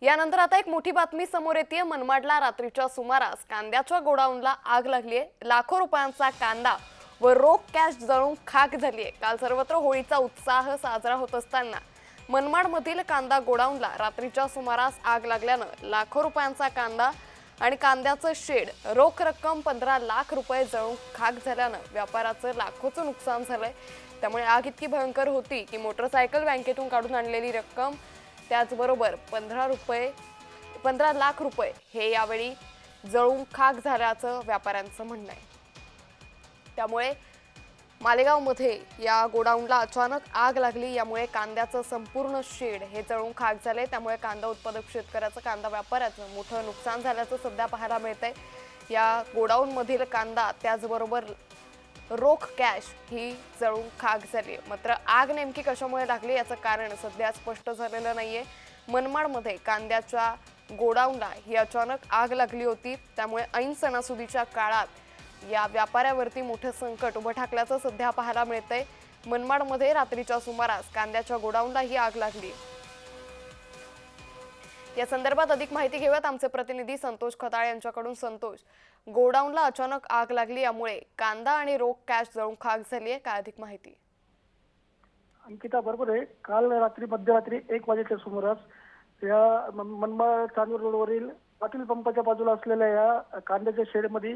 यानंतर आता एक मोठी बातमी समोर येते। मनमाडला रात्रीच्या सुमारास कांद्याच्या गोडाऊनला आग लागली आहे। लाखो रुपयांचा कांदा व रोख कॅश जळून खाक झाली आहे। काल सर्वत्र होळीचा उत्साह साजरा होत असताना मनमाडमधील कांदा गोडाऊनला रात्रीच्या सुमारास आग लागल्यानं लाखो रुपयांचा कांदा आणि कांद्याचं शेड रोख रक्कम 15 लाख रुपये जळून खाक झाल्यानं व्यापाराचं लाखोचं नुकसान झालंय। त्यामुळे आग इतकी भयंकर होती की मोटरसायकल बँकेतून काढून आणलेली रक्कम त्याचबरोबर 15 लाख रुपये हे यावेळी जळून खाक झाल्याचं व्यापाऱ्यांचं म्हणणं आहे। त्यामुळे मालेगावमध्ये या गोडाऊनला अचानक आग लागली। यामुळे कांद्याचं संपूर्ण शेड हे जळून खाक झाले। त्यामुळे कांदा उत्पादक शेतकऱ्याचं, कांदा व्यापाऱ्याचं मोठं नुकसान झाल्याचं सध्या पाहायला मिळतंय। या गोडाऊनमधील कांदा त्याचबरोबर रोख कॅश ही जळून खाक झाली। मात्र आग नेमकी कशामुळे लागली याचं कारण सध्या स्पष्ट झालेलं नाहीये। मनमाडमध्ये कांद्याच्या गोडाऊनला ही अचानक आग लागली होती। त्यामुळे ऐन सणासुदीच्या काळात या व्यापाऱ्यावरती मोठं संकट उभं ठाकल्याचं सध्या पाहायला मिळतंय। मनमाडमध्ये रात्रीच्या सुमारास कांद्याच्या गोडाऊनला ही आग लागली। या संदर्भात अधिक माहिती घेऊयात आमचे प्रतिनिधी संतोष खताळे यांच्याकडून। संतोष, गोडाऊनला अचानक आग लागली, यामुळे कांदा आणि रोख कॅश जळून खाक झाली आहे, काय अधिक माहिती? अंकिता, बरोबर आहे। काल रात्री मध्यरात्री 1 वाजेच्या सुमारास या मनमाड चांदूर रोडवरील पाटील पंपाच्या बाजूला असलेल्या या कांद्याच्या शेडमध्ये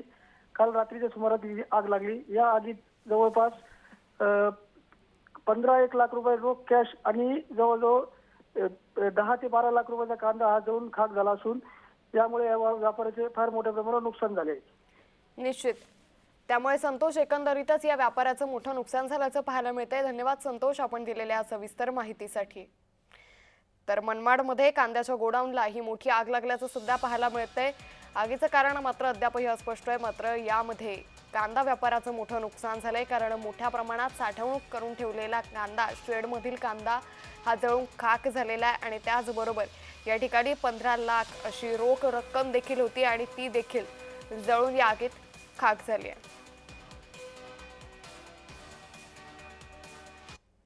काल रात्रीच्या सुमारास ही आग लागली। या आगीत जवळपास 15-1 लाख रुपये रोख कॅश आणि जवळजवळ 10 ते 12 लाख रुपयाचा कांदा हा जळून खाक झाला असून यामुळे या व्यापाऱ्याचे फार मोठ्या प्रमाणावर नुकसान झाले। निश्चित। त्यामुळे संतोष, एकंदरीतच या व्यापाऱ्याचं मोठं नुकसान झाल्याचं पाहायला मिळतंय। धन्यवाद संतोष, आपण दिलेल्या सविस्तर माहितीसाठी। तर मनमाडमध्ये कांद्याच्या गोडाऊनला ही मोठी आग लागल्याचं सध्या पाहायला मिळतंय। आगीचं कारण मात्र अद्यापही अस्पष्ट आहे। मात्र यामध्ये कांदा व्यापाराचं मोठं नुकसान झालंय, कारण मोठ्या प्रमाणात साठवणूक करून ठेवलेला कांदा, शेडमधील कांदा हा जळून खाक झालेला आहे। आणि त्याचबरोबर या ठिकाणी 15 लाख अशी रोख रक्कम देखील होती आणि ती देखील जळून या आगीत खाक झाली आहे।